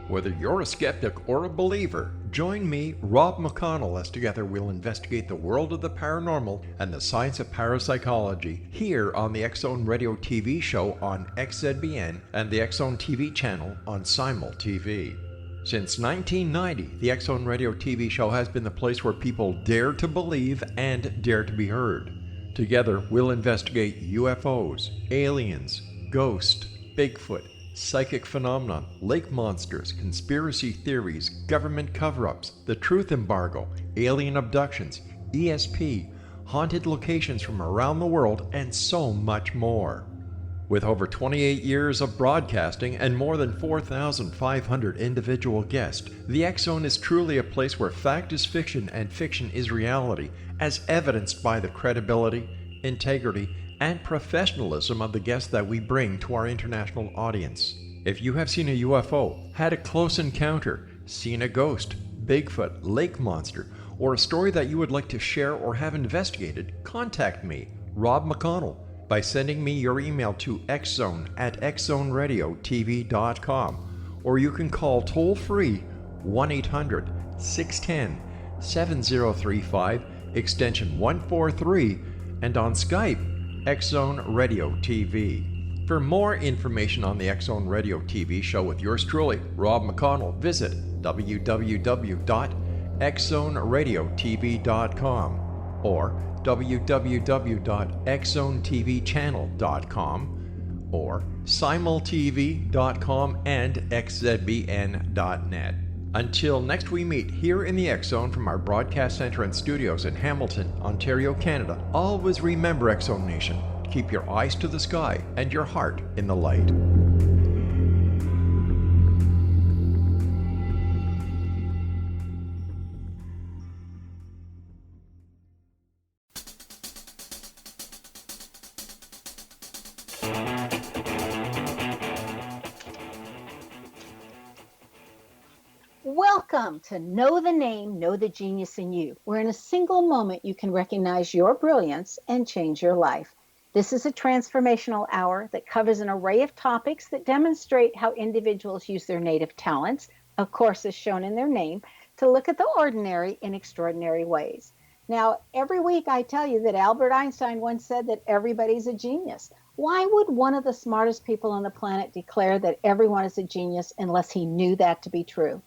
Whether you're a skeptic or a believer, join me, Rob McConnell, as together we'll investigate the world of the paranormal and the science of parapsychology here on the X-Zone Radio TV show on XZBN and the X-Zone TV channel on Simul TV. Since 1990, the X-Zone Radio TV show has been the place where people dare to believe and dare to be heard. Together, we'll investigate UFOs, aliens, ghosts, Bigfoot, psychic phenomenon, lake monsters, conspiracy theories, government cover-ups, the truth embargo, alien abductions, ESP, haunted locations from around the world, and so much more. With over 28 years of broadcasting and more than 4,500 individual guests, the X-Zone is truly a place where fact is fiction and fiction is reality, as evidenced by the credibility, integrity, and professionalism of the guests that we bring to our international audience. If you have seen a UFO, had a close encounter, seen a ghost, Bigfoot, lake monster, or a story that you would like to share or have investigated, contact me, Rob McConnell, by sending me your email to xzone@xzoneradiotv.com, or you can call toll-free 1-800-610-7035, extension 143, and on Skype, X-Zone Radio TV. For more information on the X-Zone Radio TV show with yours truly, Rob McConnell, visit www.xzoneradiotv.com or www.xzonetvchannel.com or simultv.com and xzbn.net. Until next we meet here in the X-Zone from our broadcast center and studios in Hamilton, Ontario, Canada, always remember, X-Zone Nation, keep your eyes to the sky and your heart in the light. Welcome to Know the Name, Know the Genius in You, where in a single moment you can recognize your brilliance and change your life. This is a transformational hour that covers an array of topics that demonstrate how individuals use their native talents, of course as shown in their name, to look at the ordinary in extraordinary ways. Now, every week I tell you that Albert Einstein once said that everybody's a genius. Why would one of the smartest people on the planet declare that everyone is a genius unless he knew that to be true?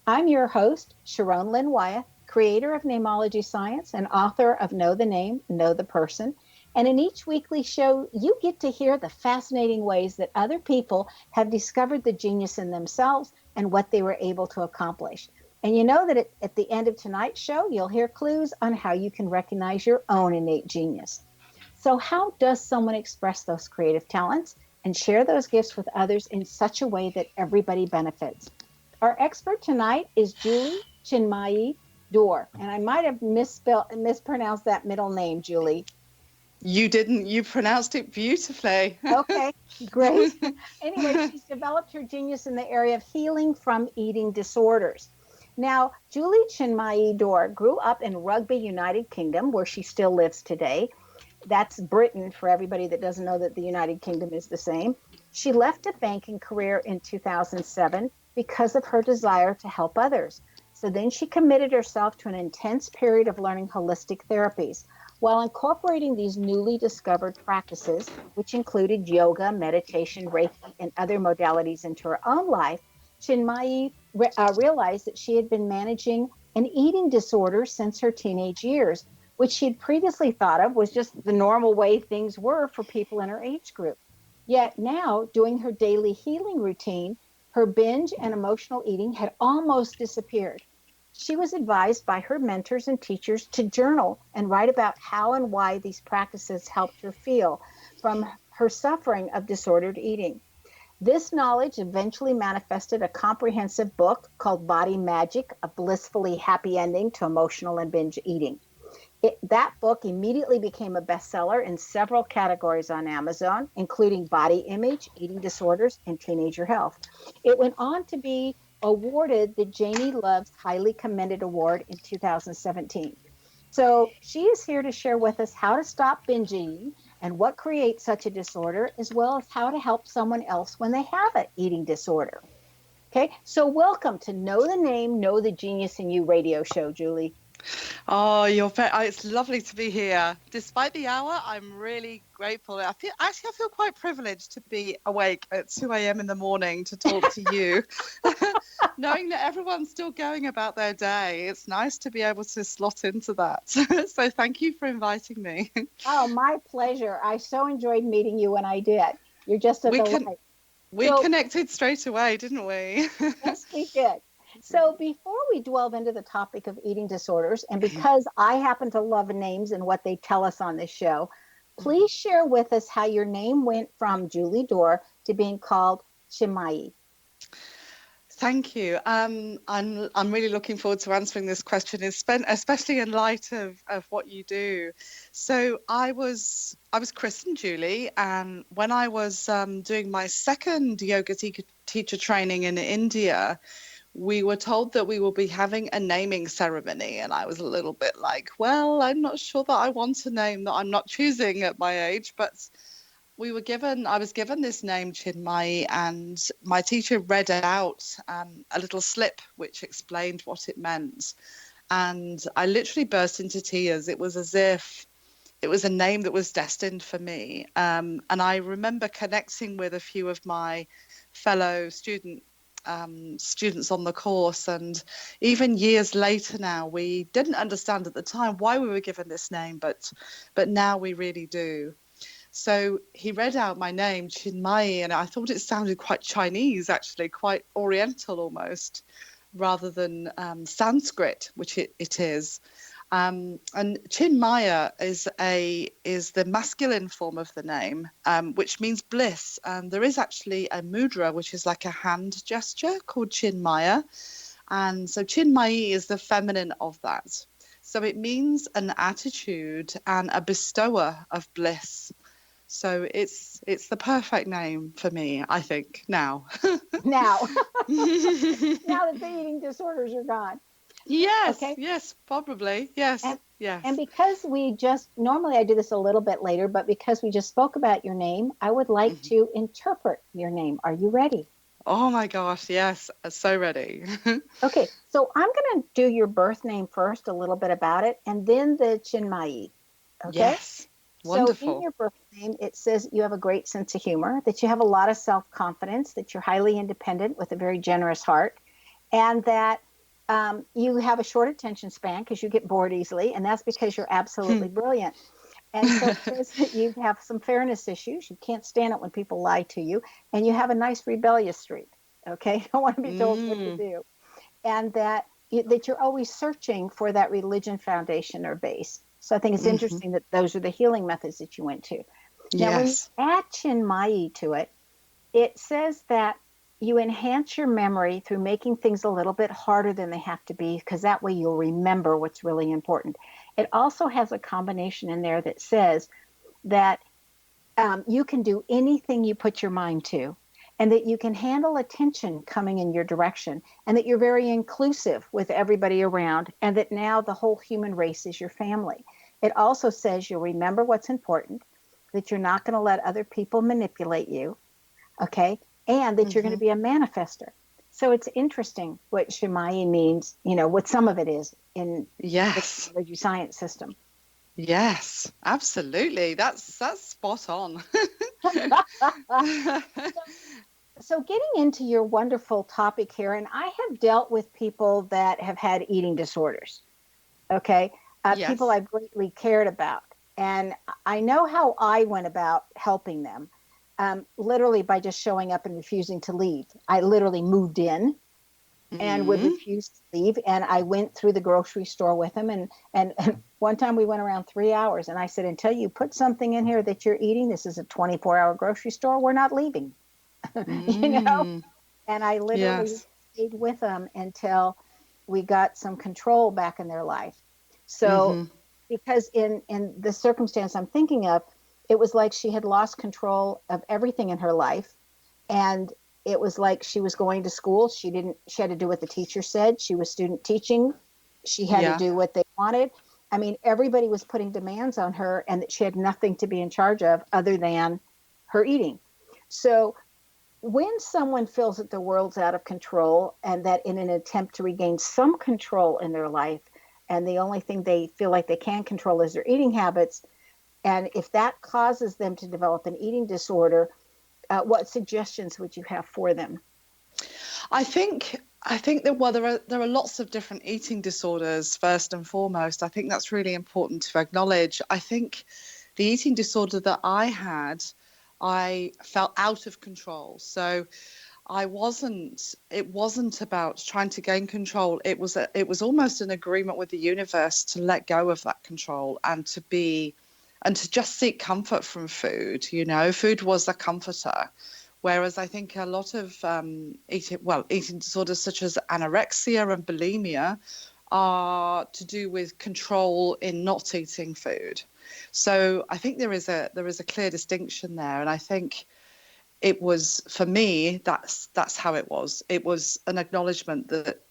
I'm your host, Sharon Lynn Wyeth, creator of Namology Science and author of Know the Name, Know the Person. And in each weekly show, you get to hear the fascinating ways that other people have discovered the genius in themselves and what they were able to accomplish. And you know that at the end of tonight's show, you'll hear clues on how you can recognize your own innate genius. So how does someone express those creative talents and share those gifts with others in such a way that everybody benefits? Our expert tonight is Julie Chinmayi Dore, and I might have mispronounced that middle name, Julie. You didn't. You pronounced it beautifully. Okay, great. Anyway, she's developed her genius in the area of healing from eating disorders. Now, Julie Chinmayi Dore grew up in Rugby, United Kingdom, where she still lives today. That's Britain for everybody that doesn't know that the United Kingdom is the same. She left a banking career in 2007 because of her desire to help others. So then she committed herself to an intense period of learning holistic therapies. While incorporating these newly discovered practices, which included yoga, meditation, Reiki, and other modalities into her own life, Chinmayi realized that she had been managing an eating disorder since her teenage years, which she had previously thought of was just the normal way things were for people in her age group. Yet now, doing her daily healing routine, her binge and emotional eating had almost disappeared. She was advised by her mentors and teachers to journal and write about how and why these practices helped her feel from her suffering of disordered eating. This knowledge eventually manifested a comprehensive book called Body Magic, A Blissfully Happy Ending to Emotional and Binge Eating. That book immediately became a bestseller in several categories on Amazon, including body image, eating disorders, and teenager health. It went on to be awarded the Janie Love's Highly Commended Award in 2017. So she is here to share with us how to stop binge eating and what creates such a disorder, as well as how to help someone else when they have an eating disorder. Okay, so welcome to Know the Name, Know the Genius in You radio show, Julie. Oh, it's lovely to be here. Despite the hour, I'm really grateful. I feel quite privileged to be awake at 2 a.m. in the morning to talk to you, knowing that everyone's still going about their day. It's nice to be able to slot into that. So thank you for inviting me. Oh, my pleasure. I so enjoyed meeting you when I did. You're just a delight. We connected straight away, didn't we? Yes, we did. So before we delve into the topic of eating disorders, and because I happen to love names and what they tell us on this show, please share with us how your name went from Julie Dore to being called Chinmayi. Thank you. I'm really looking forward to answering this question, especially in light of what you do. So I was christened Julie, and when I was doing my second yoga teacher training in India, we were told that we will be having a naming ceremony, and I was a little bit like, well, I'm not sure that I want a name that I'm not choosing at my age, but I was given this name Chinmayi, and my teacher read out a little slip which explained what it meant, and I literally burst into tears. It was as if it was a name that was destined for me, and I remember connecting with a few of my fellow students on the course, and even years later now, we didn't understand at the time why we were given this name, but now we really do. So he read out my name, Chinmayi, and I thought it sounded quite Chinese, actually, quite Oriental almost, rather than Sanskrit, which it is. And Chinmaya is the masculine form of the name, which means bliss. And there is actually a mudra, which is like a hand gesture called Chinmaya. And so Chinmayi is the feminine of that. So it means an attitude and a bestower of bliss. So it's the perfect name for me, I think, now. Now that the eating disorders are gone. Yes, okay. Yes, probably. Yes, yes. And because normally I do this a little bit later, but because we just spoke about your name, I would like to interpret your name. Are you ready? Oh my gosh, yes, so ready. Okay, so I'm going to do your birth name first, a little bit about it, and then the Chinmayi. Okay? Yes, wonderful. So in your birth name, it says you have a great sense of humor, that you have a lot of self-confidence, that you're highly independent with a very generous heart, and that you have a short attention span because you get bored easily, and that's because you're absolutely brilliant. And so it says that you have some fairness issues. You can't stand it when people lie to you, and you have a nice rebellious streak. Okay, you don't want to be told what to do, and that you're always searching for that religion foundation or base. So I think it's interesting that those are the healing methods that you went to. Now, when you add Chinmayi to it, it says that you enhance your memory through making things a little bit harder than they have to be, because that way you'll remember what's really important. It also has a combination in there that says that you can do anything you put your mind to, and that you can handle attention coming in your direction, and that you're very inclusive with everybody around, and that now the whole human race is your family. It also says you'll remember what's important, that you're not going to let other people manipulate you, okay, and that you're going to be a manifester. So it's interesting what Chinmayi means, what some of it is in the energy science system. Yes, absolutely. That's spot on. So getting into your wonderful topic here, and I have dealt with people that have had eating disorders, okay? People I've greatly cared about. And I know how I went about helping them, literally by just showing up and refusing to leave. I literally moved in and would refuse to leave. And I went through the grocery store with them. And one time we went around 3 hours, and I said, until you put something in here that you're eating, this is a 24-hour grocery store, we're not leaving. And I literally stayed with them until we got some control back in their life. So because in the circumstance I'm thinking of, it was like she had lost control of everything in her life. And it was like she was going to school. She had to do what the teacher said. She was student teaching. She had to do what they wanted. I mean, everybody was putting demands on her, and that she had nothing to be in charge of other than her eating. So when someone feels that the world's out of control and that in an attempt to regain some control in their life, and the only thing they feel like they can control is their eating habits, and if that causes them to develop an eating disorder, what suggestions would you have for them? I think that there are lots of different eating disorders. First and foremost, I think that's really important to acknowledge. I think the eating disorder that I had, I felt out of control. So it wasn't about trying to gain control. It was almost an agreement with the universe to let go of that control and to just seek comfort from food. You know, food was a comforter. Whereas I think a lot of eating disorders such as anorexia and bulimia are to do with control in not eating food. So I think there is a clear distinction there, and I think it was, for me, that's how it was. It was an acknowledgement that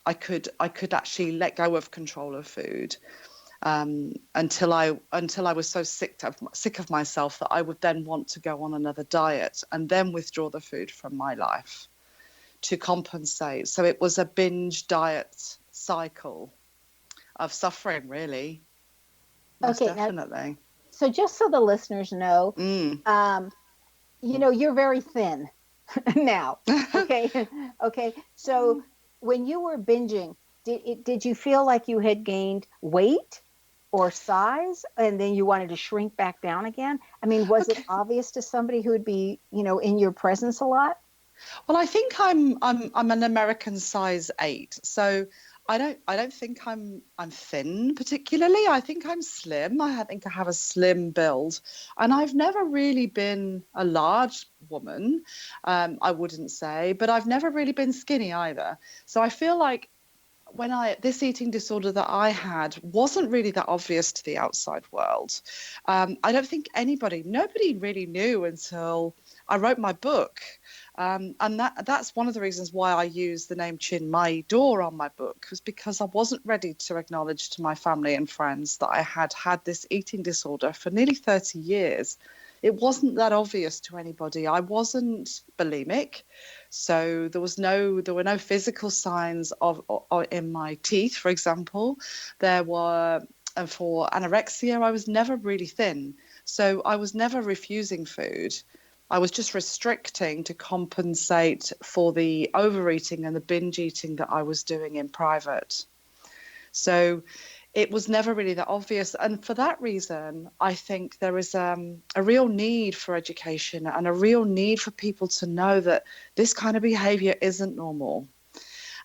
I could actually let go of control of food. Until I was so sick of myself that I would then want to go on another diet and then withdraw the food from my life to compensate. So it was a binge diet cycle of suffering, really. Most definitely. Now, so just so the listeners know, you know, you're very thin now. Okay. Okay. So when you were binging, did you feel like you had gained weight or size, and then you wanted to shrink back down again? I mean, was it obvious to somebody who would be, you know, in your presence a lot? Well, I think I'm an American size 8, so I don't think I'm thin particularly. I think I'm slim. I think I have a slim build, and I've never really been a large woman. I wouldn't say, but I've never really been skinny either. So I feel like this eating disorder that I had wasn't really that obvious to the outside world. I don't think nobody really knew until I wrote my book. And that's one of the reasons why I use the name Chinmayi Dore on my book, was because I wasn't ready to acknowledge to my family and friends that I had this eating disorder for nearly 30 years. It wasn't that obvious to anybody. I wasn't bulimic, so there were no physical signs of in my teeth, for example. And for anorexia, I was never really thin, so I was never refusing food. I was just restricting to compensate for the overeating and the binge eating that I was doing in private. So it was never really that obvious. And for that reason, I think there is a real need for education and a real need for people to know that this kind of behavior isn't normal.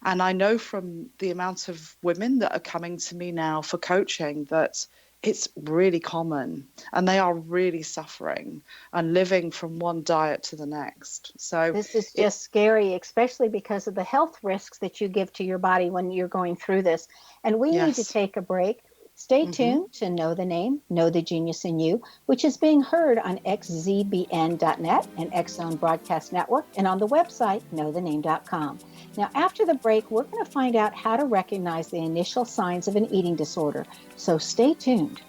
And I know from the amount of women that are coming to me now for coaching that it's really common, and they are really suffering and living from one diet to the next. So this is just scary, especially because of the health risks that you give to your body when you're going through this. And we need to take a break. Stay tuned to Know the Name, Know the Genius in You, which is being heard on xzbn.net and X Zone Broadcast Network, and on the website knowthename.com. Now, after the break, we're going to find out how to recognize the initial signs of an eating disorder. So stay tuned.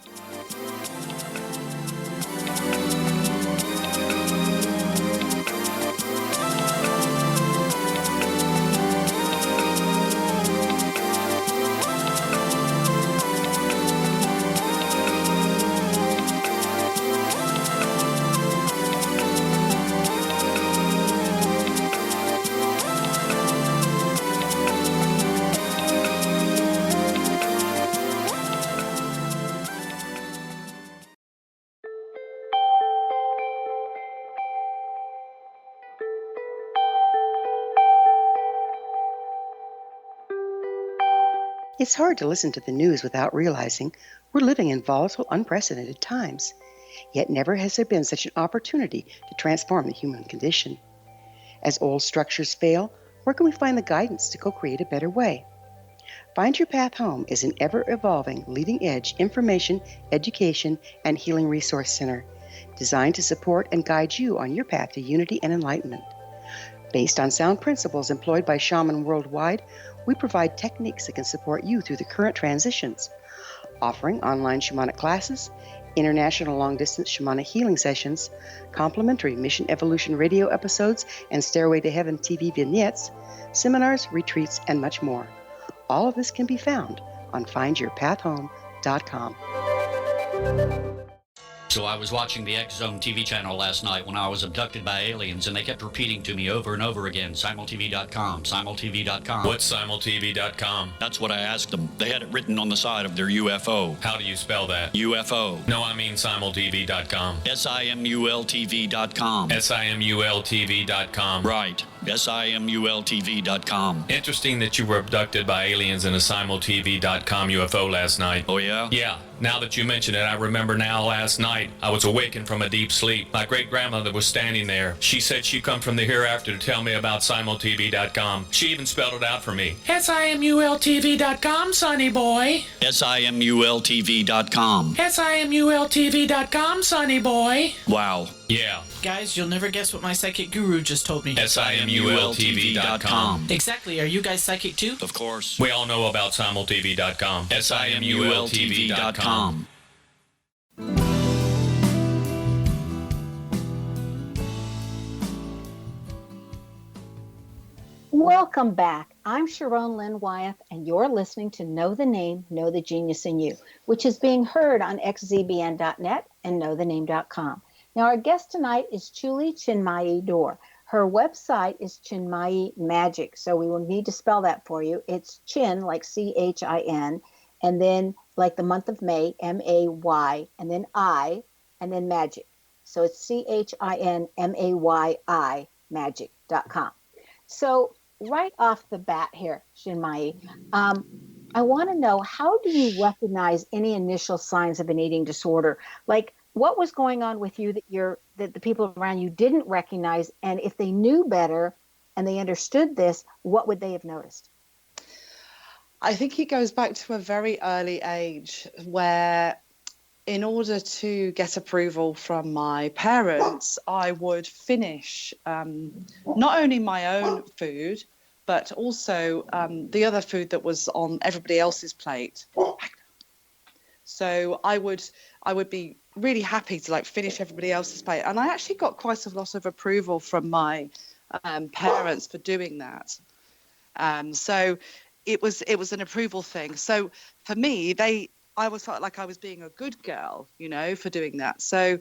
It's hard to listen to the news without realizing we're living in volatile, unprecedented times. Yet never has there been such an opportunity to transform the human condition. As old structures fail, where can we find the guidance to co-create a better way? Find Your Path Home is an ever-evolving, leading-edge information, education, and healing resource center designed to support and guide you on your path to unity and enlightenment. Based on sound principles employed by shaman worldwide, we provide techniques that can support you through the current transitions, offering online shamanic classes, international long-distance shamanic healing sessions, complimentary Mission Evolution radio episodes and Stairway to Heaven TV vignettes, seminars, retreats, and much more. All of this can be found on findyourpathhome.com. So I was watching the X Zone TV channel last night when I was abducted by aliens, and they kept repeating to me over and over again, simultv.com, simultv.com. What's simultv.com? That's what I asked them. They had it written on the side of their UFO. How do you spell that? UFO. No, I mean simultv.com. simultv.com. simultv.com. Right. simultv.com. Interesting that you were abducted by aliens in a simultv.com UFO last night. Oh, yeah? Yeah. Now that you mention it, I remember now last night I was awakened from a deep sleep. My great-grandmother was standing there. She said she'd come from the hereafter to tell me about simultv.com. She even spelled it out for me. simultv.com, sonny boy. simultv.com. simultv.com, sonny boy. Wow. Yeah. Guys, you'll never guess what my psychic guru just told me. simultv.com. Exactly. Are you guys psychic too? Of course. We all know about simultv.com. simultv.com. Welcome back. I'm Sharon Lynn Wyeth, and you're listening to Know the Name, Know the Genius in You, which is being heard on xzbn.net and knowthename.com. Now, our guest tonight is Julie Chinmayi Dore. Her website is Chinmayi Magic, so we will need to spell that for you. It's Chin, like C-H-I-N, and then like the month of May, M-A-Y, and then I, and then Magic. So it's C-H-I-N-M-A-Y-I, magic.com. So right off the bat here, Chinmayi, I want to know, how do you recognize any initial signs of an eating disorder? Like, what was going on with you that the people around you didn't recognize? And if they knew better and they understood this, what would they have noticed? I think it goes back to a very early age where, in order to get approval from my parents, I would finish not only my own food, but also the other food that was on everybody else's plate. So I would be really happy to finish everybody else's plate. And I actually got quite a lot of approval from my parents for doing that. So it was an approval thing. So for me, I always felt like I was being a good girl, for doing that. So,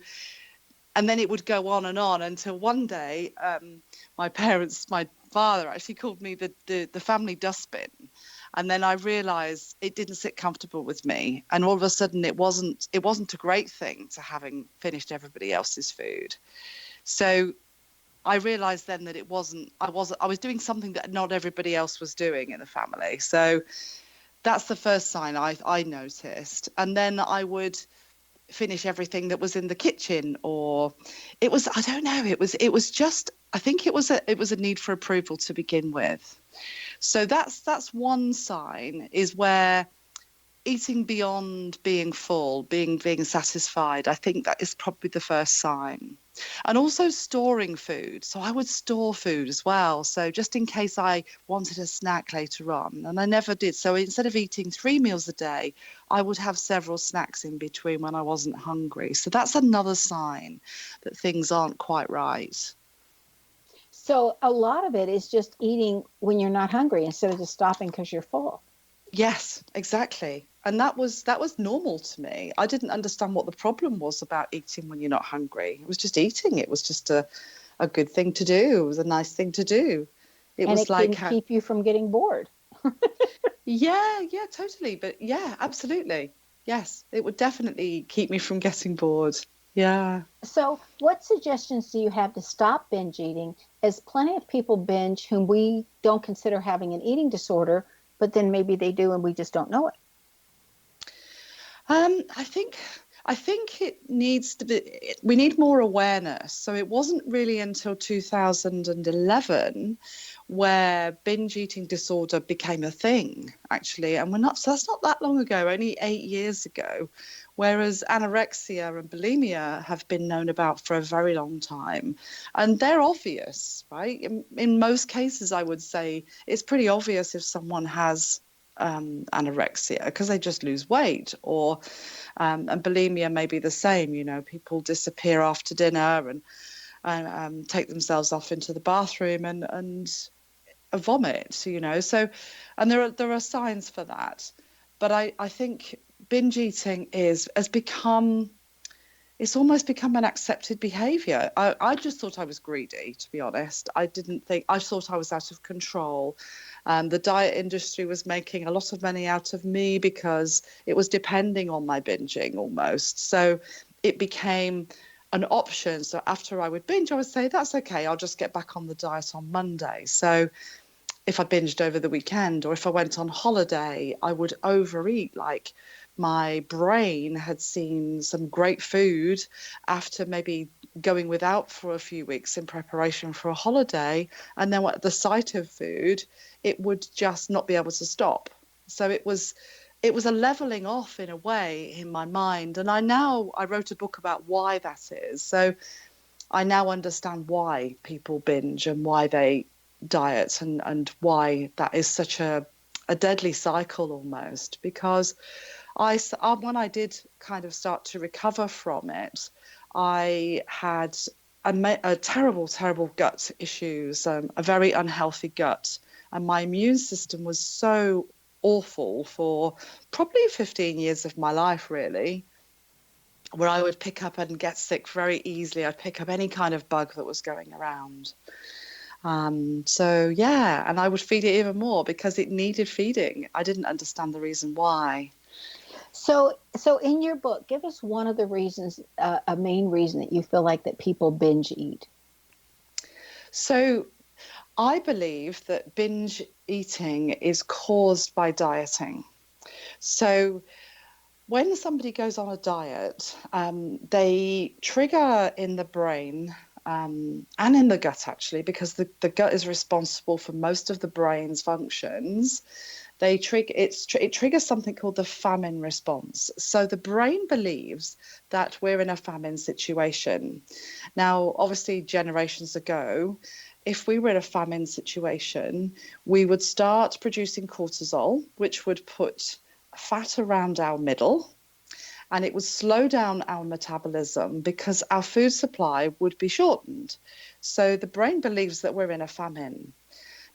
and then it would go on and on until one day, my father actually called me the family dustbin. And then I realized it didn't sit comfortable with me. And all of a sudden it wasn't a great thing to having finished everybody else's food. So I realized then that I was doing something that not everybody else was doing in the family. So that's the first sign I noticed. And then I would finish everything that was in the kitchen, or it was a need for approval to begin with. So that's one sign, is where eating beyond being full, being satisfied. I think that is probably the first sign. And also storing food. So I would store food as well. So just in case I wanted a snack later on, and I never did. So instead of eating 3 meals a day, I would have several snacks in between when I wasn't hungry. So that's another sign that things aren't quite right. So a lot of it is just eating when you're not hungry instead of just stopping because you're full. Yes, exactly. And that was normal to me. I didn't understand what the problem was about eating when you're not hungry. It was just eating. It was just a good thing to do. It was a nice thing to do. It can keep you from getting bored. Yeah, totally. But yeah, absolutely. Yes, it would definitely keep me from getting bored. Yeah. So what suggestions do you have to stop binge eating? As plenty of people binge whom we don't consider having an eating disorder, but then maybe they do and we just don't know it. I think it needs to be, we need more awareness. So it wasn't really until 2011 where binge eating disorder became a thing, actually. And so that's not that long ago, only 8 years ago. Whereas anorexia and bulimia have been known about for a very long time. And they're obvious, right? In most cases, I would say it's pretty obvious if someone has anorexia because they just lose weight, or and bulimia may be the same. You know, people disappear after dinner and take themselves off into the bathroom and vomit. You know, so and there are signs for that, but I think binge eating has become. It's almost become an accepted behaviour. I just thought I was greedy, to be honest. I thought I was out of control. The diet industry was making a lot of money out of me because it was depending on my binging almost. So it became an option. So after I would binge, I would say, that's okay, I'll just get back on the diet on Monday. So if I binged over the weekend or if I went on holiday, I would overeat. Like, my brain had seen some great food after maybe going without for a few weeks in preparation for a holiday. And then at the sight of food, it would just not be able to stop. So it was a leveling off in a way in my mind. And I wrote a book about why that is. So I now understand why people binge and why they diet and why that is such a deadly cycle almost, because when I did kind of start to recover from it, I had a terrible, terrible gut issues, a very unhealthy gut. And my immune system was so awful for probably 15 years of my life, really, where I would pick up and get sick very easily. I'd pick up any kind of bug that was going around. So, yeah, and I would feed it even more because it needed feeding. I didn't understand the reason why. So in your book, give us one of the reasons, a main reason that you feel like that people binge eat. So I believe that binge eating is caused by dieting. So when somebody goes on a diet, they trigger in the brain and in the gut, actually, because the gut is responsible for most of the brain's functions. It triggers something called the famine response. So the brain believes that we're in a famine situation. Now, obviously, generations ago, if we were in a famine situation, we would start producing cortisol, which would put fat around our middle, and it would slow down our metabolism because our food supply would be shortened. So the brain believes that we're in a famine.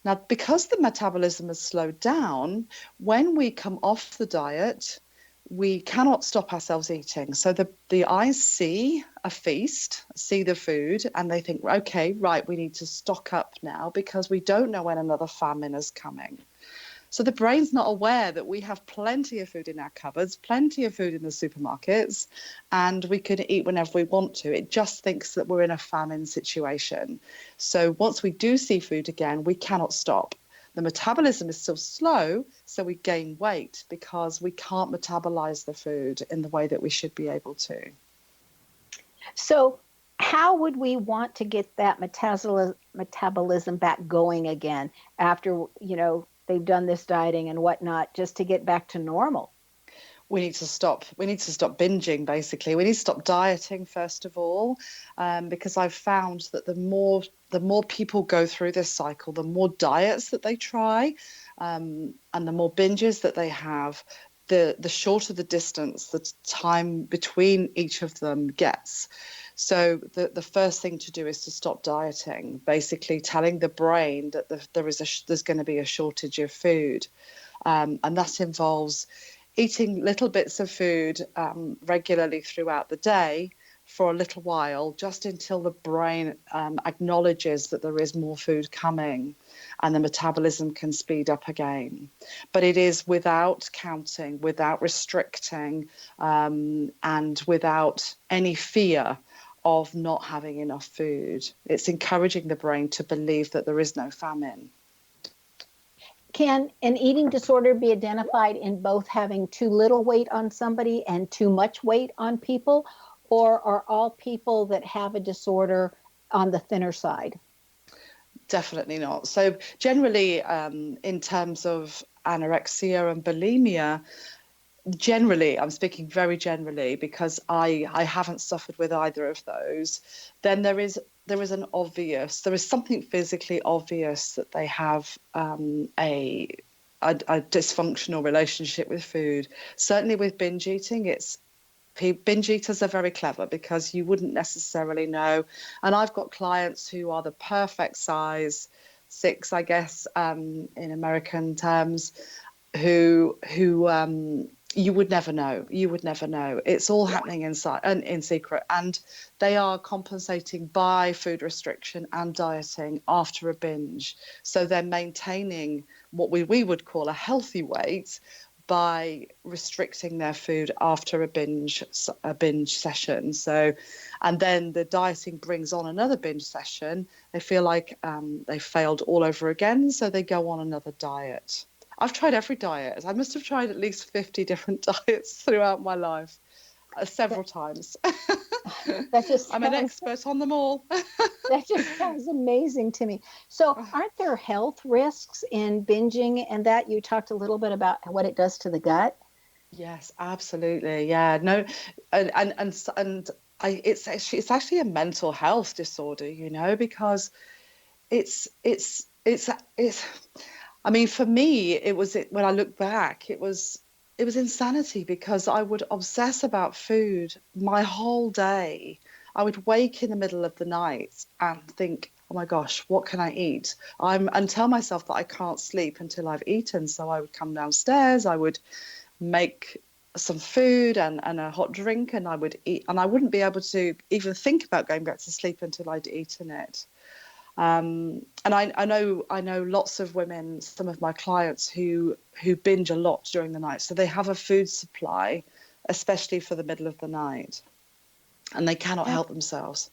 Now, because the metabolism has slowed down, when we come off the diet, we cannot stop ourselves eating. So the eyes see a feast, see the food, and they think, okay, right, we need to stock up now because we don't know when another famine is coming. So the brain's not aware that we have plenty of food in our cupboards, plenty of food in the supermarkets, and we can eat whenever we want to. It just thinks that we're in a famine situation. So once we do see food again, we cannot stop. The metabolism is still slow, so we gain weight because we can't metabolize the food in the way that we should be able to. So how would we want to get that metabolism back going again after, they've done this dieting and whatnot, just to get back to normal? We need to stop binging, basically. We need to stop dieting, first of all, because I've found that the more people go through this cycle, the more diets that they try, and the more binges that they have, the shorter the distance, the time between each of them gets. So the first thing to do is to stop dieting, basically telling the brain that there's going to be a shortage of food. And that involves eating little bits of food regularly throughout the day for a little while, just until the brain acknowledges that there is more food coming and the metabolism can speed up again. But it is without counting, without restricting, and without any fear of not having enough food. It's encouraging the brain to believe that there is no famine. Can an eating disorder be identified in both having too little weight on somebody and too much weight on people, or are all people that have a disorder on the thinner side? Definitely not. So generally, in terms of anorexia and bulimia, generally, I'm speaking very generally because I haven't suffered with either of those, then there is something physically obvious that they have a a dysfunctional relationship with food. Certainly with binge eating, binge eaters are very clever because you wouldn't necessarily know. And I've got clients who are the perfect size, 6, I guess, in American terms, who you would never know. You would never know. It's all happening inside and in secret, and they are compensating by food restriction and dieting after a binge. So they're maintaining what we would call a healthy weight by restricting their food after a binge session. So, and then the dieting brings on another binge session. They feel like they failed all over again, so they go on another diet. I've tried every diet. I must have tried at least 50 different diets throughout my life, several times. I'm an expert on them all. That just sounds amazing to me. So aren't there health risks in binging, and that you talked a little bit about what it does to the gut? Yes, absolutely. Yeah, no, it's actually a mental health disorder, because it's I mean, for me, when I look back, it was insanity, because I would obsess about food my whole day. I would wake in the middle of the night and think, oh my gosh, what can I eat? And tell myself that I can't sleep until I've eaten. So I would come downstairs, I would make some food and a hot drink, and I would eat, and I wouldn't be able to even think about going back to sleep until I'd eaten it. And I know lots of women, some of my clients who binge a lot during the night. So they have a food supply, especially for the middle of the night, and they cannot help themselves.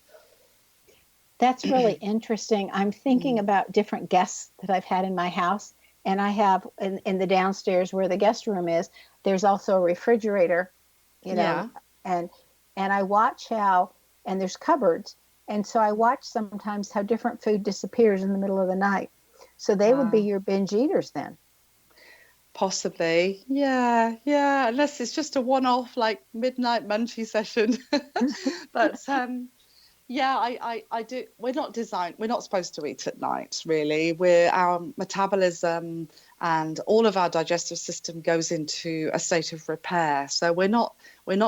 That's really interesting. I'm thinking about different guests that I've had in my house, and I have in the downstairs where the guest room is, there's also a refrigerator, and I watch how, and there's cupboards. And so I watch sometimes how different food disappears in the middle of the night. So they would be your binge eaters then. Possibly. Yeah. Unless it's just a one-off, like midnight munchie session. But I do. We're not supposed to eat at night, really. Our metabolism and all of our digestive system goes into a state of repair. So we're not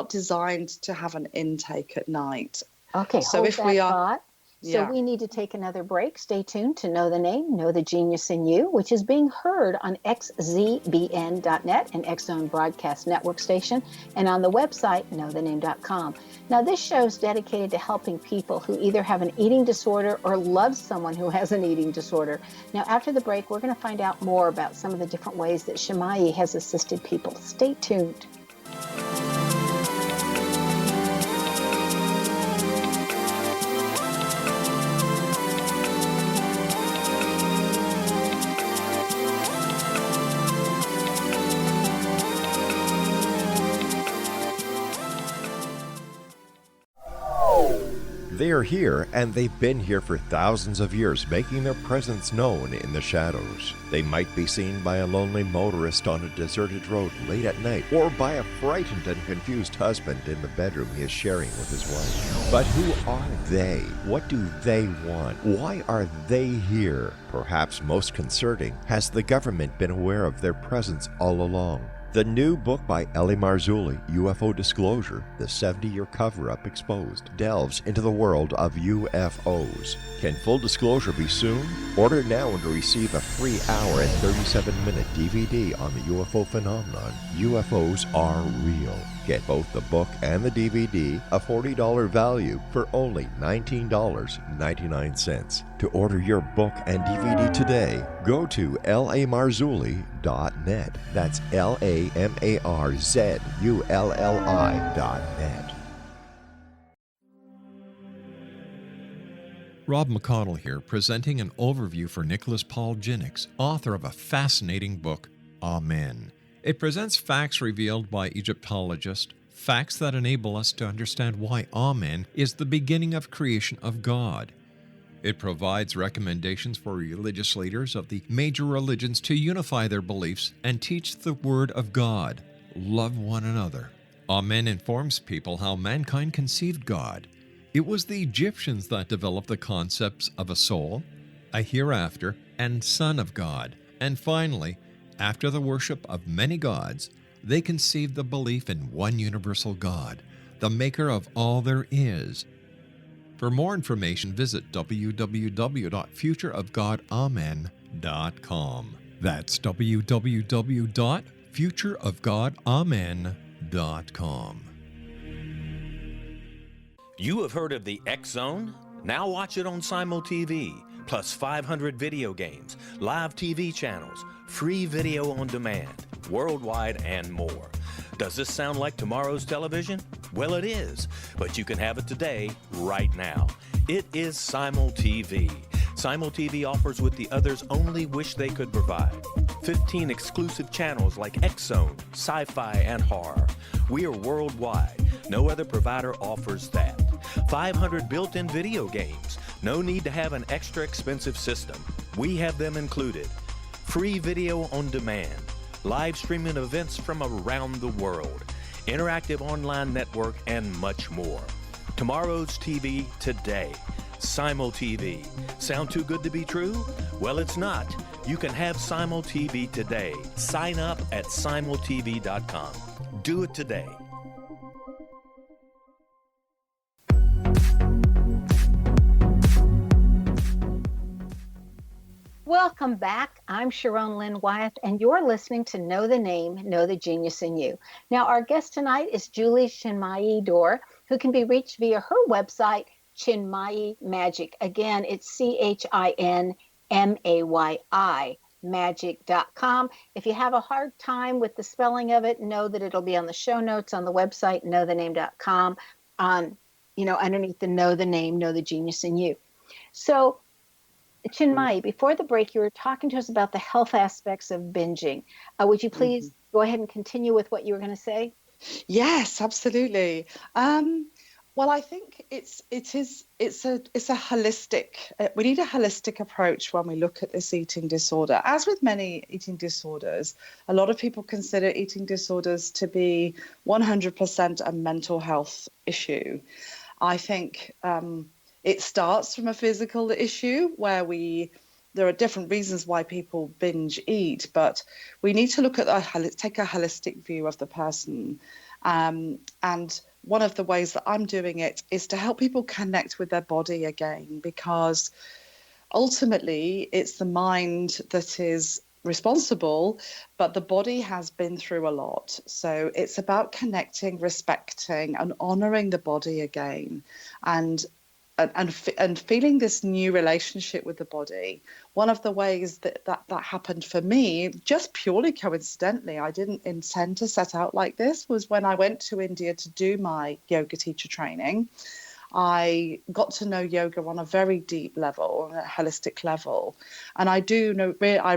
designed to have an intake at night. Okay, so hold if that we are, thought. So we need to take another break. Stay tuned to Know the Name, Know the Genius in You, which is being heard on xzbn.net, an X-Zone Broadcast Network station, and on the website, knowthename.com. Now, this show is dedicated to helping people who either have an eating disorder or love someone who has an eating disorder. Now, after the break, we're going to find out more about some of the different ways that Chinmayi has assisted people. Stay tuned. They are here, and they've been here for thousands of years, making their presence known in the shadows. They might be seen by a lonely motorist on a deserted road late at night, or by a frightened and confused husband in the bedroom he is sharing with his wife. But who are they? What do they want? Why are they here? Perhaps most concerning, has the government been aware of their presence all along? The new book by Ellie Marzulli, UFO Disclosure, the 70-year cover-up exposed, delves into the world of UFOs. Can full disclosure be soon? Order now and receive a free hour and 37-minute DVD on the UFO phenomenon. UFOs are real. Get both the book and the DVD, a $40 value, for only $19.99. To order your book and DVD today, go to lamarzulli.net. That's LAMARZULLI.net. Rob McConnell here, presenting an overview for Nicholas Paul Jennings, author of a fascinating book, Amen. It presents facts revealed by Egyptologists, facts that enable us to understand why Amen is the beginning of creation of God. It provides recommendations for religious leaders of the major religions to unify their beliefs and teach the Word of God. Love one another. Amen informs people how mankind conceived God. It was the Egyptians that developed the concepts of a soul, a hereafter, and Son of God. And finally, After the worship of many gods, they conceived the belief in one universal God, the maker of all there is. For more information, visit www.futureofgodamen.com. That's www.futureofgodamen.com. You have heard of the X Zone? Now watch it on Simul TV, plus 500 video games, live TV channels, free video on demand, worldwide, and more. Does this sound like tomorrow's television? Well, it is, but you can have it today, right now. It is Simul TV. Simul TV offers what the others only wish they could provide. 15 exclusive channels like X Zone, sci-fi, and horror. We are worldwide. No other provider offers that. 500 built-in video games. No need to have an extra expensive system. We have them included. Free video on demand. Live streaming events from around the world. Interactive online network, and much more. Tomorrow's TV today. Simul TV. Sound too good to be true? Well, it's not. You can have Simul TV today. Sign up at simultv.com. Do it today. Welcome back. I'm Sharon Lynn Wyeth, and you're listening to Know the Name, Know the Genius in You. Now, our guest tonight is Julie Chinmayi Dore, who can be reached via her website, Chinmayi Magic. Again, it's ChinMayi, magic.com. If you have a hard time with the spelling of it, know that it'll be on the show notes on the website, knowthename.com, underneath the Know the Name, Know the Genius in You. So, Chinmayi, before the break, you were talking to us about the health aspects of binging. Would you please go ahead and continue with what you were going to say? Yes, absolutely. Well, I think it's a holistic. We need a holistic approach when we look at this eating disorder. As with many eating disorders, a lot of people consider eating disorders to be 100% a mental health issue. I think it starts from a physical issue where there are different reasons why people binge eat, but we need to look at take a holistic view of the person. And one of the ways that I'm doing it is to help people connect with their body again, because ultimately it's the mind that is responsible, but the body has been through a lot. So it's about connecting, respecting, and honoring the body again, and feeling this new relationship with the body. One of the ways that happened for me, just purely coincidentally, I didn't intend to set out like this, was when I went to India to do my yoga teacher training. I got to know yoga on a very deep level, on a holistic level. And I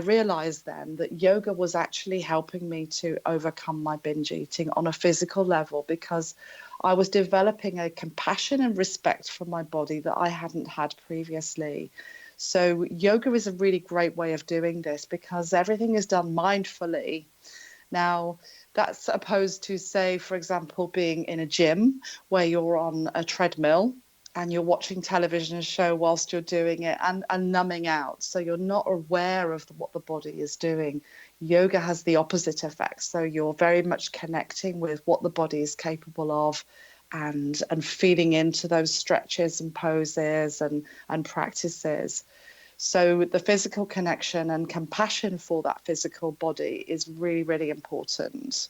realized then that yoga was actually helping me to overcome my binge eating on a physical level, because I was developing a compassion and respect for my body that I hadn't had previously. So yoga is a really great way of doing this, because everything is done mindfully. Now, that's opposed to, say, for example, being in a gym where you're on a treadmill and you're watching television show whilst you're doing it and numbing out. So you're not aware of what the body is doing. Yoga has the opposite effect. So you're very much connecting with what the body is capable of and feeding into those stretches and poses and practices. So the physical connection and compassion for that physical body is really, really important.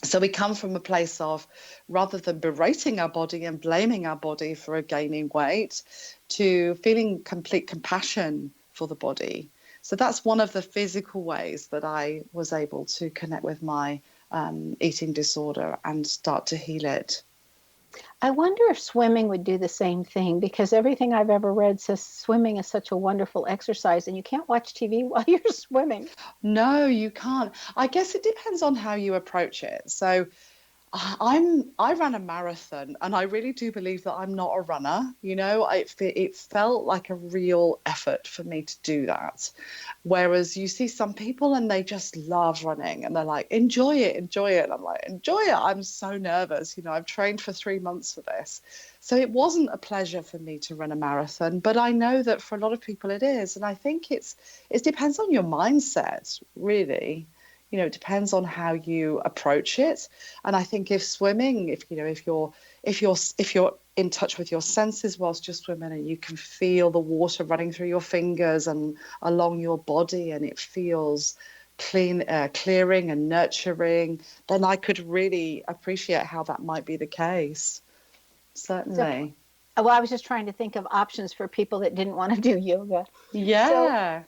So we come from a place of, rather than berating our body and blaming our body for gaining weight, to feeling complete compassion for the body. So that's one of the physical ways that I was able to connect with my eating disorder and start to heal it. I wonder if swimming would do the same thing, because everything I've ever read says swimming is such a wonderful exercise, and you can't watch TV while you're swimming. No, you can't. I guess it depends on how you approach it. So I ran a marathon, and I really do believe that I'm not a runner. It felt like a real effort for me to do that. Whereas you see some people and they just love running and they're like, enjoy it, enjoy it. And I'm like, enjoy it. I'm so nervous. I've trained for 3 months for this. So it wasn't a pleasure for me to run a marathon, but I know that for a lot of people it is. And I think it depends on your mindset, really. It depends on how you approach it. And I think if swimming, if you're in touch with your senses whilst you're swimming, and you can feel the water running through your fingers and along your body, and it feels clearing and nurturing, then I could really appreciate how that might be the case. Certainly. Well, I was just trying to think of options for people that didn't want to do yoga. Yeah.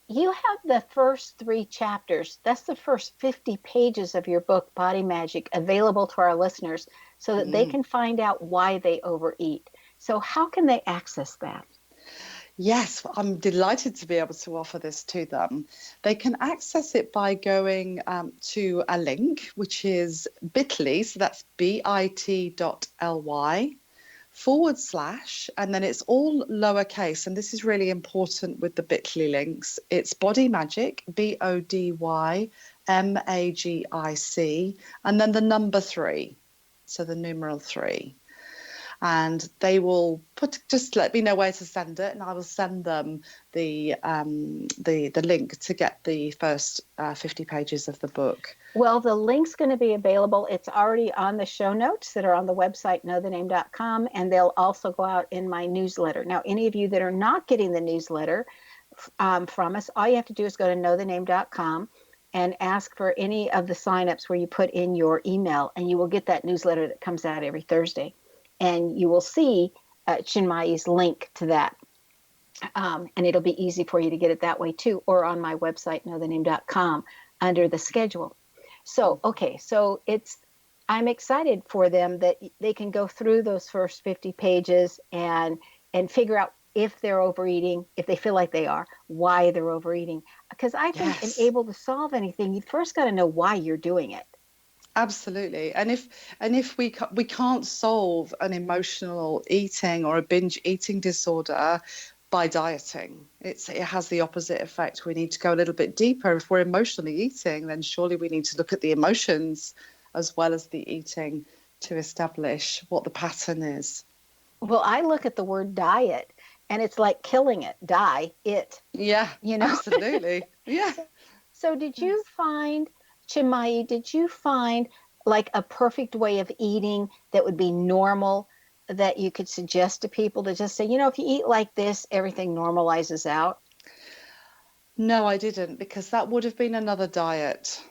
You have the first 3 chapters. That's the first 50 pages of your book, Body Magic, available to our listeners so that they can find out why they overeat. So how can they access that? Yes, I'm delighted to be able to offer this to them. They can access it by going to a link, which is bit.ly, so that's bit.ly / and then it's all lowercase, and this is really important with the bit.ly links. It's Body Magic, BODYMAGIC, and then the number 3, so the numeral 3. And they will just let me know where to send it, and I will send them the link to get the first 50 pages of the book. Well, the link's going to be available. It's already on the show notes that are on the website, knowthename.com, and they'll also go out in my newsletter. Now, any of you that are not getting the newsletter from us, all you have to do is go to knowthename.com and ask for any of the signups where you put in your email, and you will get that newsletter that comes out every Thursday. And you will see Chinmayi's link to that. And it'll be easy for you to get it that way too, or on my website, knowthename.com, under the schedule. So, okay, so I'm excited for them that they can go through those first 50 pages and figure out if they're overeating, if they feel like they are, why they're overeating. Because I think in able to solve anything, you first got to know why you're doing it. Absolutely. And if we can't solve an emotional eating or a binge eating disorder by dieting, it has the opposite effect. We need to go a little bit deeper. If we're emotionally eating, then surely we need to look at the emotions as well as the eating to establish what the pattern is. Well, I look at the word diet and it's like killing it, die it. Yeah, absolutely. Yeah. So did you find, Chinmayi, like a perfect way of eating that would be normal that you could suggest to people to just say, if you eat like this, everything normalizes out? No, I didn't, because that would have been another diet.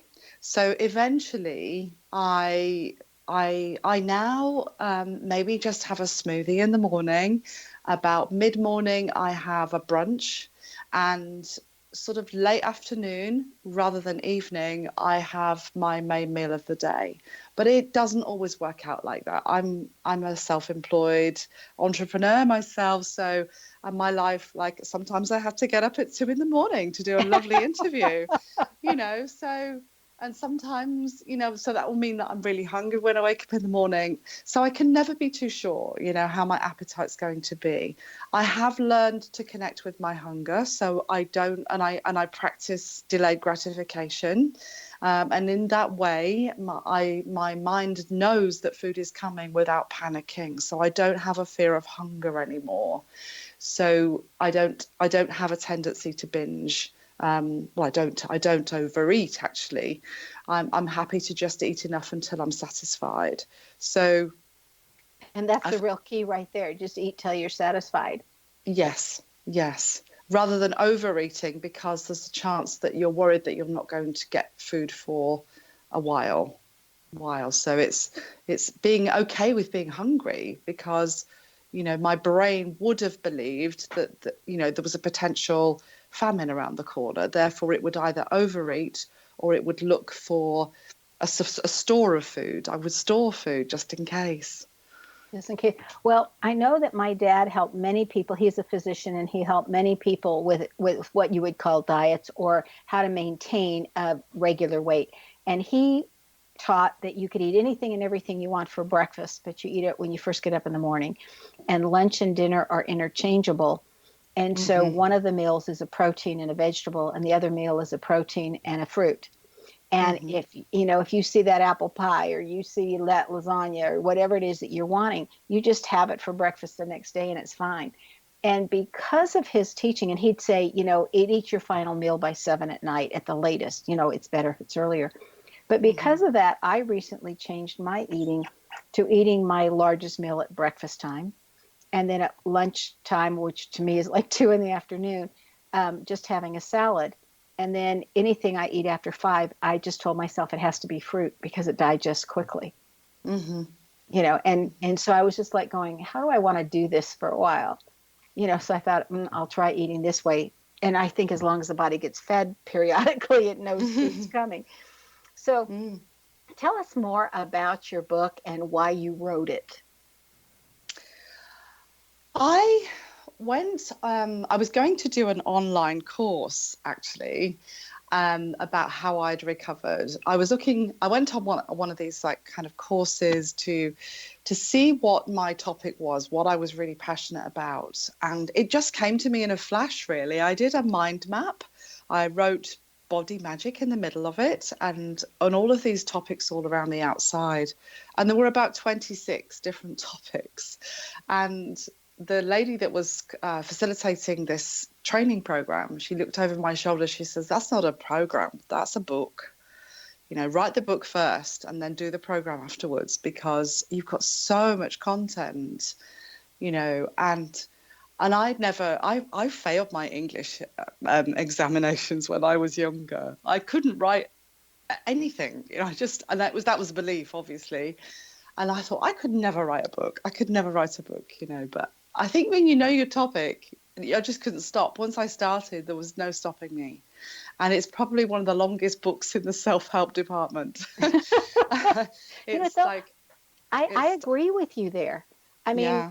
So eventually I now maybe just have a smoothie in the morning. About mid-morning, I have a brunch, and sort of late afternoon rather than evening, I have my main meal of the day. But it doesn't always work out like that. I'm a self-employed entrepreneur myself, so my life, like, sometimes I have to get up at 2 a.m. to do a lovely interview, so. And sometimes, so that will mean that I'm really hungry when I wake up in the morning. So I can never be too sure, how my appetite's going to be. I have learned to connect with my hunger. So I don't, and I practice delayed gratification. And in that way, my mind knows that food is coming without panicking. So I don't have a fear of hunger anymore. So I don't have a tendency to binge. I don't overeat, actually. I'm happy to just eat enough until I'm satisfied. So, and that's the real key right there. Just eat till you're satisfied. Yes. Rather than overeating, because there's a chance that you're worried that you're not going to get food for a while. So it's being okay with being hungry, because, my brain would have believed that there was a potential famine around the corner. Therefore, it would either overeat or it would look for a store of food. I would store food just in case. Just in case. Well, I know that my dad helped many people. He's a physician, and he helped many people with what you would call diets or how to maintain a regular weight. And he taught that you could eat anything and everything you want for breakfast, but you eat it when you first get up in the morning. And lunch and dinner are interchangeable. And so one of the meals is a protein and a vegetable, and the other meal is a protein and a fruit. And if you see that apple pie, or you see that lasagna, or whatever it is that you're wanting, you just have it for breakfast the next day, and it's fine. And because of his teaching, and he'd say, eat your final meal by 7 at night at the latest. It's better if it's earlier. But because of that, I recently changed my eating to eating my largest meal at breakfast time. And then at lunchtime, which to me is like 2 p.m, just having a salad. And then anything I eat after 5, I just told myself it has to be fruit because it digests quickly. And so I was just like going, how do I want to do this for a while? So I thought, I'll try eating this way. And I think as long as the body gets fed periodically, it knows food's coming. So tell us more about your book and why you wrote it. I was going to do an online course, actually, about how I'd recovered. I went on one of these like kind of courses to see what my topic was, what I was really passionate about. And it just came to me in a flash, really. I did a mind map. I wrote body magic in the middle of it, and on all of these topics all around the outside. And there were about 26 different topics. And the lady that was facilitating this training program, she looked over my shoulder. She says, "That's not a program, that's a book. Write the book first and then do the program afterwards, because you've got so much content, and I failed my English examinations when I was younger. I couldn't write anything, and that was a belief, obviously. And I thought I could never write a book. But I think when you know your topic, I just couldn't stop. Once I started, there was no stopping me. And it's probably one of the longest books in the self-help department. I agree with you there. I mean,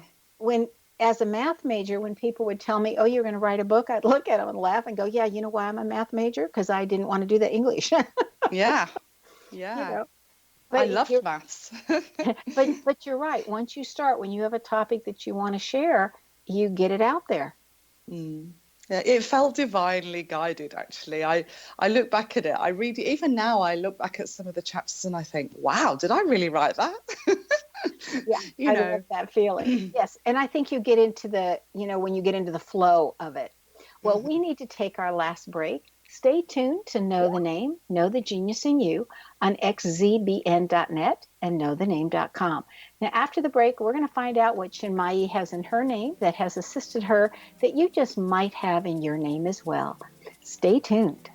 as a math major, when people would tell me, "Oh, you're going to write a book," I'd look at them and laugh and go, "Yeah, you know why I'm a math major? Because I didn't want to do the English." Yeah. But I loved maths. but you're right. Once you start, when you have a topic that you want to share, you get it out there. Yeah, it felt divinely guided, actually. I look back at it. I read it. Even now, I look back at some of the chapters and I think, wow, did I really write that? Yeah, I love that feeling. Yes. And I think you get into when you get into the flow of it. Well, we need to take our last break. Stay tuned to Know the Name, Know the Genius in You on xzbn.net and knowthename.com. Now, after the break, we're going to find out what Chinmayi has in her name that has assisted her that you just might have in your name as well. Stay tuned.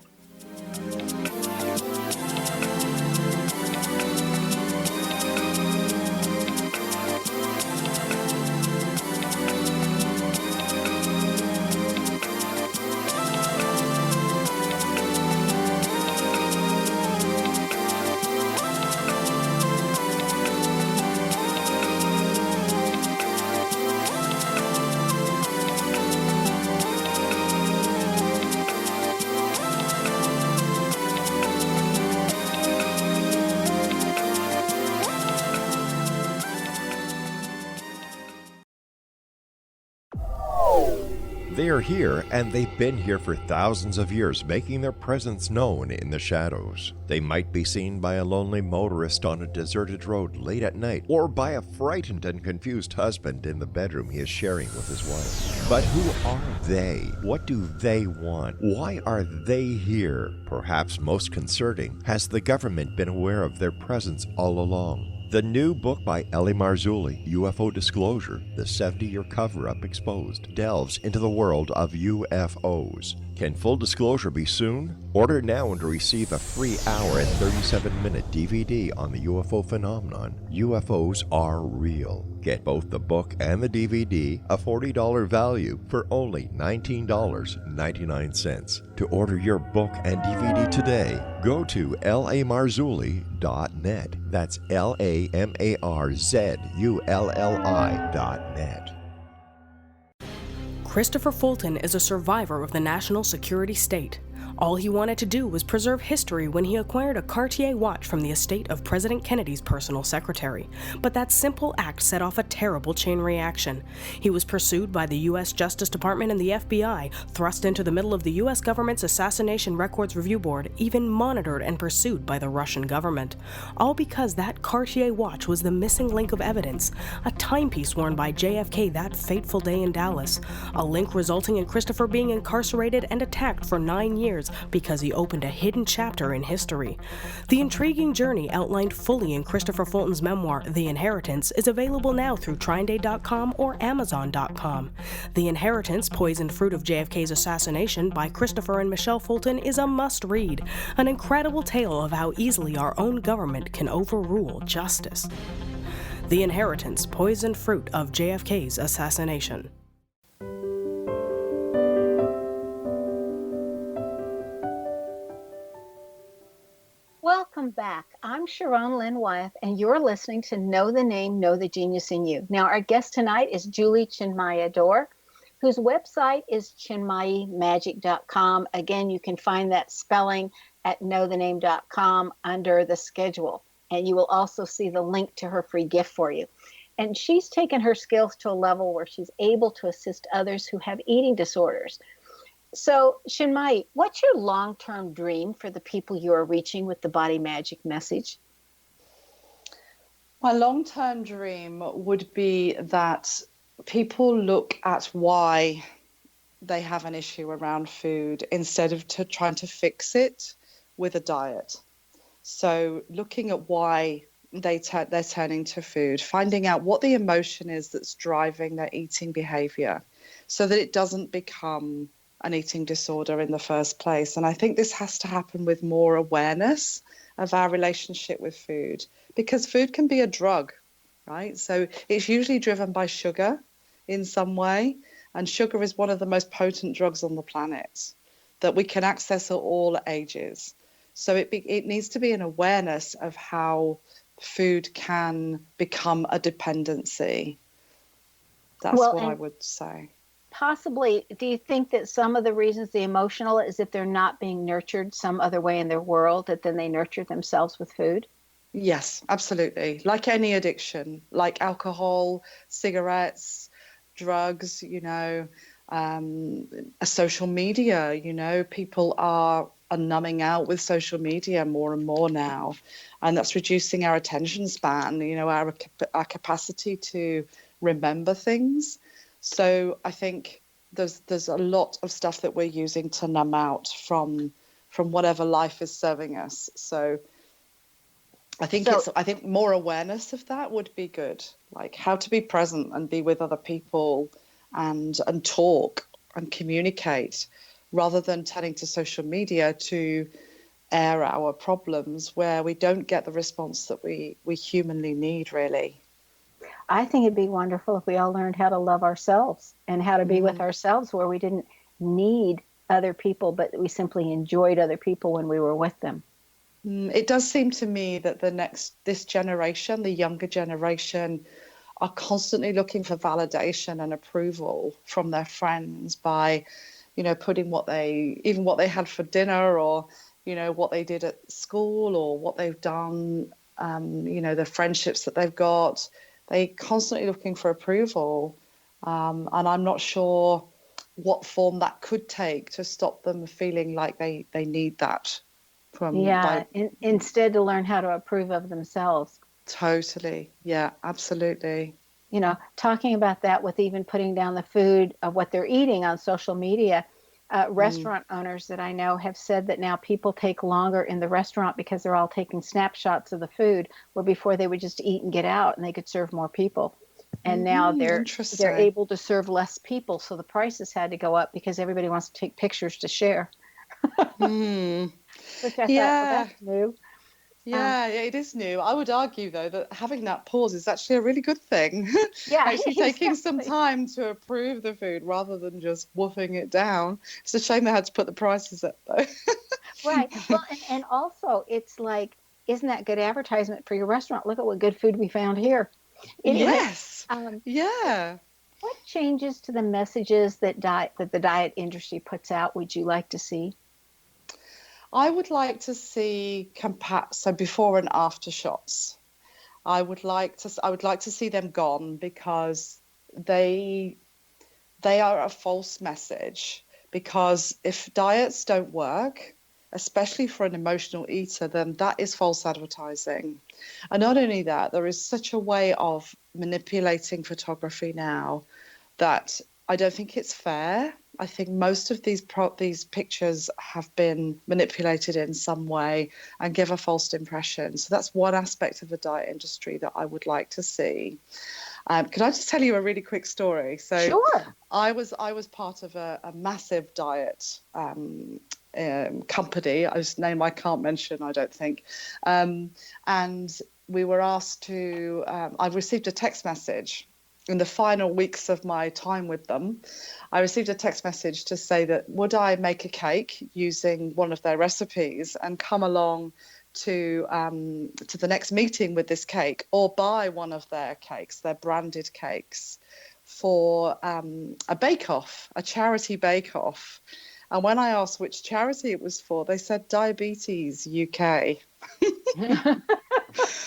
They are here, and they've been here for thousands of years, making their presence known in the shadows. They might be seen by a lonely motorist on a deserted road late at night, or by a frightened and confused husband in the bedroom he is sharing with his wife. But who are they? What do they want? Why are they here? Perhaps most concerning, has the government been aware of their presence all along? The new book by REL-MAR, UFO Disclosure, the 70-year cover-up exposed, delves into the world of UFOs. Can full disclosure be soon? Order now and receive a free hour and 37-minute DVD on the UFO phenomenon. UFOs are real. Get both the book and the DVD, a $40 value, for only $19.99. To order your book and DVD today, go to lamarzulli.net. That's LAMARZULLI.net. Christopher Fulton is a survivor of the national security state. All he wanted to do was preserve history when he acquired a Cartier watch from the estate of President Kennedy's personal secretary. But that simple act set off a terrible chain reaction. He was pursued by the U.S. Justice Department and the FBI, thrust into the middle of the U.S. government's Assassination Records Review Board, even monitored and pursued by the Russian government. All because that Cartier watch was the missing link of evidence, a timepiece worn by JFK that fateful day in Dallas, a link resulting in Christopher being incarcerated and attacked for 9 years because he opened a hidden chapter in history. The intriguing journey outlined fully in Christopher Fulton's memoir, The Inheritance, is available now through TrineDay.com or Amazon.com. The Inheritance, Poisoned Fruit of JFK's Assassination by Christopher and Michelle Fulton is a must-read, an incredible tale of how easily our own government can overrule justice. The Inheritance, Poisoned Fruit of JFK's Assassination. Welcome back. I'm Sharon Lynn Wyeth, and you're listening to Know the Name, Know the Genius in You. Now, our guest tonight is Julie Chinmayi Dore, whose website is chinmayimagic.com. Again, you can find that spelling at knowthename.com under the schedule, and you will also see the link to her free gift for you. And she's taken her skills to a level where she's able to assist others who have eating disorders. So, Chinmayi, what's your long-term dream for the people you are reaching with the Body Magic message? My long-term dream would be that people look at why they have an issue around food instead of trying to fix it with a diet. So looking at why they're turning to food, finding out what the emotion is that's driving their eating behavior so that it doesn't become an eating disorder in the first place. And I think this has to happen with more awareness of our relationship with food, because food can be a drug, right? So it's usually driven by sugar in some way, and sugar is one of the most potent drugs on the planet that we can access at all ages. So it needs to be an awareness of how food can become a dependency. That's what I would say. Possibly, do you think that some of the reasons the emotional is if they're not being nurtured some other way in their world, that then they nurture themselves with food? Yes, absolutely. Like any addiction, like alcohol, cigarettes, drugs, social media, people are numbing out with social media more and more now. And that's reducing our attention span, our capacity to remember things. So I think there's a lot of stuff that we're using to numb out from whatever life is serving us. So I think more awareness of that would be good, like how to be present and be with other people and talk and communicate, rather than turning to social media to air our problems where we don't get the response that we humanly need, really. I think it'd be wonderful if we all learned how to love ourselves and how to be with ourselves, where we didn't need other people, but we simply enjoyed other people when we were with them. It does seem to me that this generation, the younger generation, are constantly looking for validation and approval from their friends by, putting what they had for dinner, or, what they did at school, or what they've done, the friendships that they've got. They're constantly looking for approval. And I'm not sure what form that could take to stop them feeling like they need that. Instead to learn how to approve of themselves. Totally. Yeah, absolutely. Talking about that with even putting down the food of what they're eating on social media, restaurant owners that I know have said that now people take longer in the restaurant because they're all taking snapshots of the food, where before they would just eat and get out and they could serve more people. And now they're able to serve less people. So the prices had to go up because everybody wants to take pictures to share. Which I thought, well, that's new. Yeah, it is new. I would argue, though, that having that pause is actually a really good thing. Yeah, actually taking some time to approve the food rather than just woofing it down. It's a shame they had to put the prices up, though. Right. Well, and also, it's like, isn't that good advertisement for your restaurant? Look at what good food we found here. Yes. Yeah. What changes to the messages that the diet industry puts out would you like to see? I would like to see so before and after shots. I would like to see them gone, because they are a false message. Because if diets don't work, especially for an emotional eater, then that is false advertising. And not only that, there is such a way of manipulating photography now that I don't think it's fair. I think most of these pictures have been manipulated in some way and give a false impression. So that's one aspect of the diet industry that I would like to see. Could I just tell you a really quick story? So Sure. I was part of a massive diet company, whose name I can't mention, I don't think. And we were asked to, I received a text message in the final weeks of my time with them. I received a text message to say that would I make a cake using one of their recipes and come along to the next meeting with this cake, or buy one of their cakes, their branded cakes, for a bake-off, a charity bake-off. And when I asked which charity it was for, they said Diabetes UK,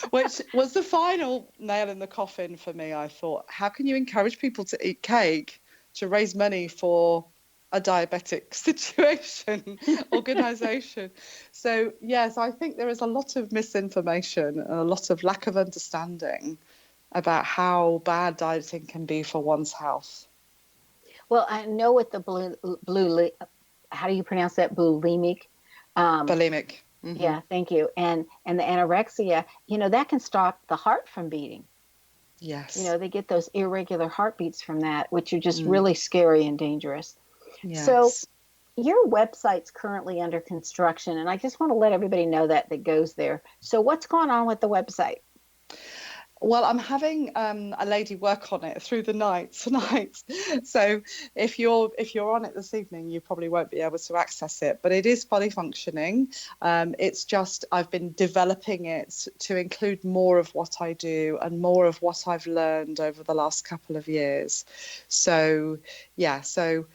which was the final nail in the coffin for me. I thought, how can you encourage people to eat cake to raise money for a diabetic organization? So yes, I think there is a lot of misinformation and a lot of lack of understanding about how bad dieting can be for one's health. Well, I know with the how do you pronounce that? Bulimic. Bulimic. Mm-hmm. Yeah, thank you. And the anorexia, that can stop the heart from beating. Yes. They get those irregular heartbeats from that, which are just really scary and dangerous. Yes. So your website's currently under construction, and I just want to let everybody know that goes there. So what's going on with the website? Well, I'm having a lady work on it through the night tonight. So if you're on it this evening, you probably won't be able to access it. But it is fully functioning. It's just I've been developing it to include more of what I do and more of what I've learned over the last couple of years. So yeah, so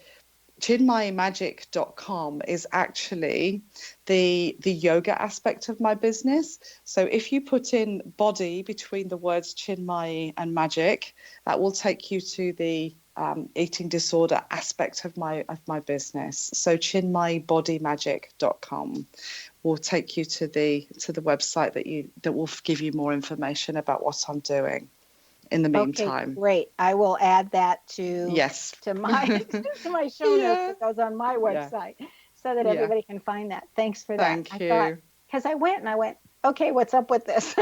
Chinmayimagic.com is actually the yoga aspect of my business. So if you put in body between the words Chinmayi and magic, that will take you to the eating disorder aspect of my business. So ChinmayiBodyMagic.com will take you to the website that will give you more information about what I'm doing. In the meantime. Okay, great. I will add that to my to my show notes that goes on my website, so that everybody can find that. Thanks for that. Thank you. Because I went, okay, what's up with this?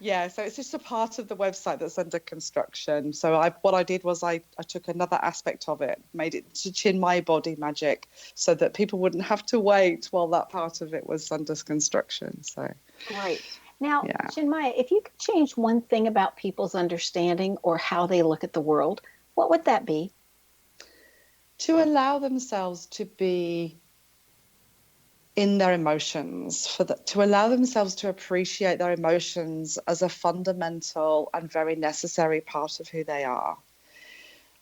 Yeah, so it's just a part of the website that's under construction. So what I did was I took another aspect of it, made it to Chinmayi Body Magic, so that people wouldn't have to wait while that part of it was under construction. So great. Now, Chinmayi, if you could change one thing about people's understanding or how they look at the world, what would that be? To allow themselves to be in their emotions, to allow themselves to appreciate their emotions as a fundamental and very necessary part of who they are,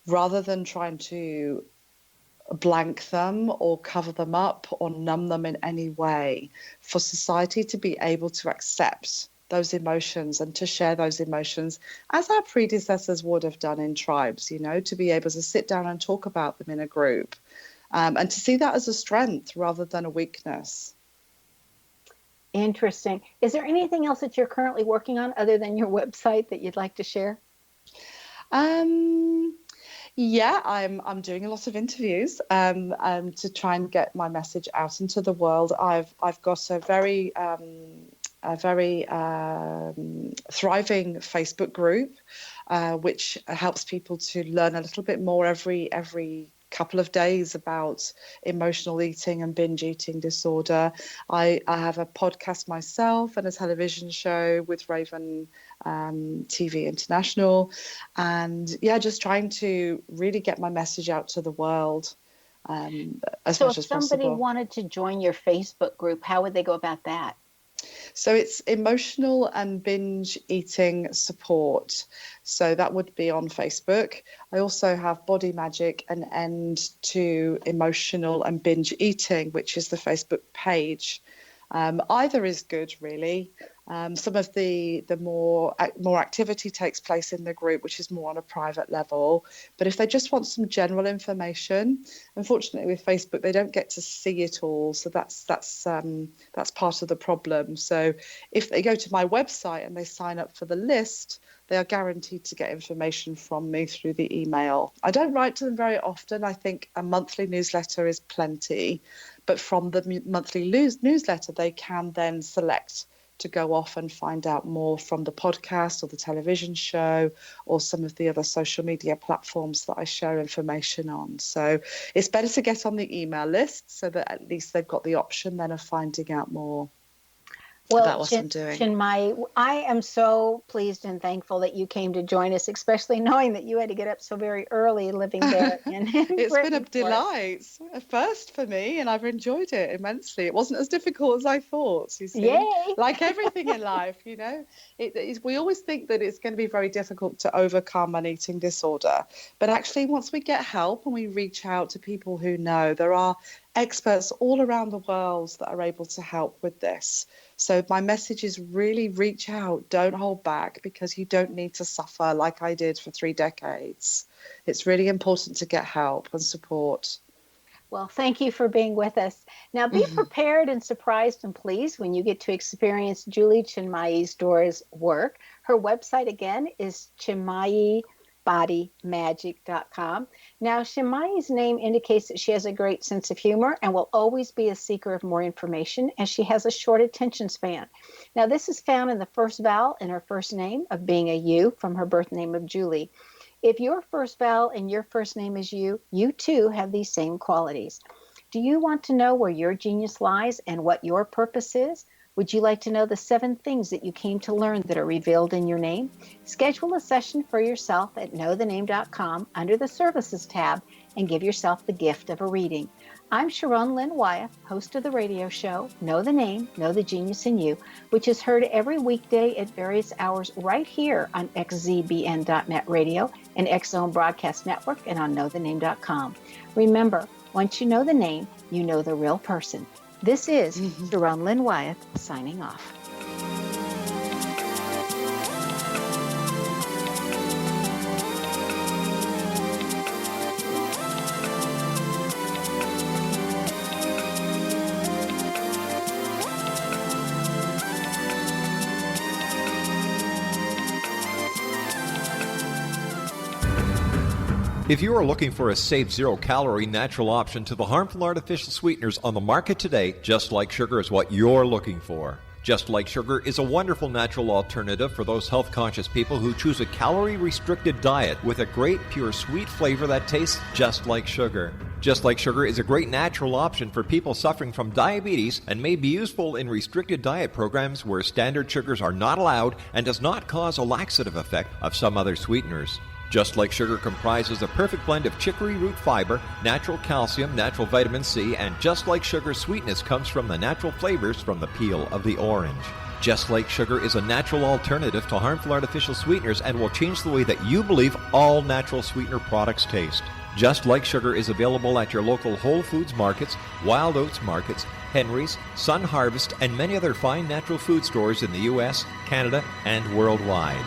rather than trying to blank them or cover them up or numb them in any way. For society to be able to accept those emotions and to share those emotions as our predecessors would have done in tribes, to be able to sit down and talk about them in a group, and to see that as a strength rather than a weakness. Interesting. Is there anything else that you're currently working on other than your website that you'd like to share? Yeah, I'm doing a lot of interviews to try and get my message out into the world. I've got a very thriving Facebook group, which helps people to learn a little bit more every couple of days about emotional eating and binge eating disorder. I have a podcast myself and a television show with Raven TV International, and just trying to really get my message out to the world as much as possible. So if somebody wanted to join your Facebook group, how would they go about that? So it's emotional and binge eating support. So that would be on Facebook. I also have Body Magic, an end to emotional and binge eating, which is the Facebook page. Either is good, really. Some of the more activity takes place in the group, which is more on a private level. But if they just want some general information, unfortunately with Facebook they don't get to see it all, so that's part of the problem. So if they go to my website and they sign up for the list, they are guaranteed to get information from me through the email. I don't write to them very often. I think a monthly newsletter is plenty, but from the monthly newsletter they can then select to go off and find out more from the podcast or the television show or some of the other social media platforms that I share information on. So it's better to get on the email list so that at least they've got the option then of finding out more about what I'm doing. Chinmayi, I am so pleased and thankful that you came to join us, especially knowing that you had to get up so very early living there. It's been a delight, a first for me, and I've enjoyed it immensely. It wasn't as difficult as I thought, you see. Yay. Like everything in life, you know. We always think that it's going to be very difficult to overcome an eating disorder. But actually, once we get help and we reach out to people who know, there are experts all around the world that are able to help with this. So my message is really reach out, don't hold back, because you don't need to suffer like I did for 3 decades. It's really important to get help and support. Well, thank you for being with us. Now, be prepared and surprised and pleased when you get to experience Julie Chinmayi Dore's work. Her website, again, is ChinmayiBodyMagic.com. Now, Chinmayi's name indicates that she has a great sense of humor and will always be a seeker of more information, and she has a short attention span. Now, this is found in the first vowel in her first name of being a U from her birth name of Julie. If your first vowel in your first name is you, you too have these same qualities. Do you want to know where your genius lies and what your purpose is? Would you like to know the 7 things that you came to learn that are revealed in your name? Schedule a session for yourself at knowthename.com under the Services tab and give yourself the gift of a reading. I'm Sharon Lynn Wyeth, host of the radio show, Know the Name, Know the Genius in You, which is heard every weekday at various hours right here on xzbn.net radio and X Zone Broadcast Network and on knowthename.com. Remember, once you know the name, you know the real person. This is Sharon Lynn Wyeth signing off. If you are looking for a safe, zero-calorie natural option to the harmful artificial sweeteners on the market today, Just Like Sugar is what you're looking for. Just Like Sugar is a wonderful natural alternative for those health-conscious people who choose a calorie-restricted diet with a great, pure, sweet flavor that tastes just like sugar. Just Like Sugar is a great natural option for people suffering from diabetes and may be useful in restricted diet programs where standard sugars are not allowed and does not cause a laxative effect of some other sweeteners. Just Like Sugar comprises a perfect blend of chicory root fiber, natural calcium, natural vitamin C, and Just Like Sugar's sweetness comes from the natural flavors from the peel of the orange. Just Like Sugar is a natural alternative to harmful artificial sweeteners and will change the way that you believe all natural sweetener products taste. Just Like Sugar is available at your local Whole Foods markets, Wild Oats markets, Henry's, Sun Harvest, and many other fine natural food stores in the U.S., Canada, and worldwide.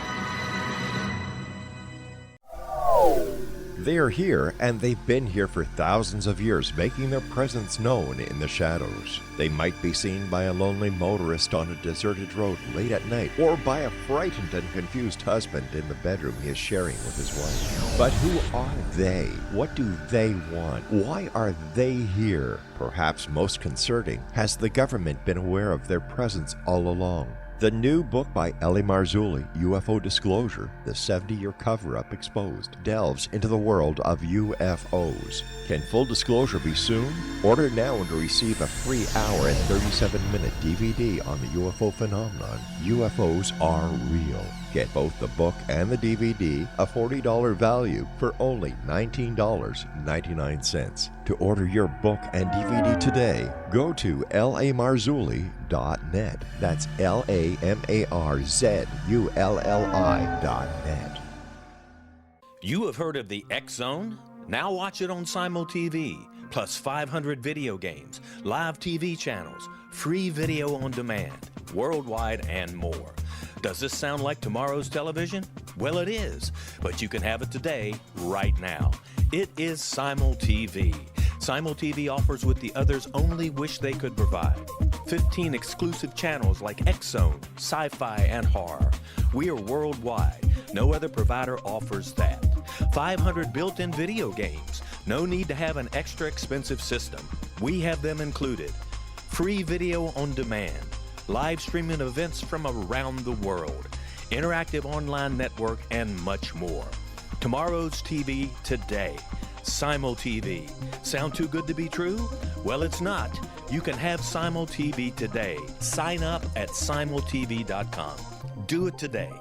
They are here, and they've been here for thousands of years, making their presence known in the shadows. They might be seen by a lonely motorist on a deserted road late at night, or by a frightened and confused husband in the bedroom he is sharing with his wife. But who are they? What do they want? Why are they here? Perhaps most concerning, has the government been aware of their presence all along? The new book by Ellie Marzulli, UFO Disclosure, the 70-year cover-up exposed, delves into the world of UFOs. Can full disclosure be soon? Order now and receive a free hour and 37-minute DVD on the UFO phenomenon. UFOs are real. Get both the book and the DVD, a $40 value, for only $19.99. To order your book and DVD today, go to lamarzulli.net. That's LAMARZULLI.net. You have heard of the X Zone? Now watch it on Simul TV, plus 500 video games, live TV channels, free video on demand, worldwide, and more. Does this sound like tomorrow's television? Well, it is, but you can have it today, right now. It is Simul TV. Simul TV offers what the others only wish they could provide. 15 exclusive channels like X Zone, sci-fi, and horror. We are worldwide. No other provider offers that. 500 built-in video games. No need to have an extra expensive system. We have them included. Free video on demand. Live streaming events from around the world. Interactive online network, and much more. Tomorrow's TV today. Simul TV. Sound too good to be true? Well, it's not. You can have Simul TV today. Sign up at simultv.com. Do it today.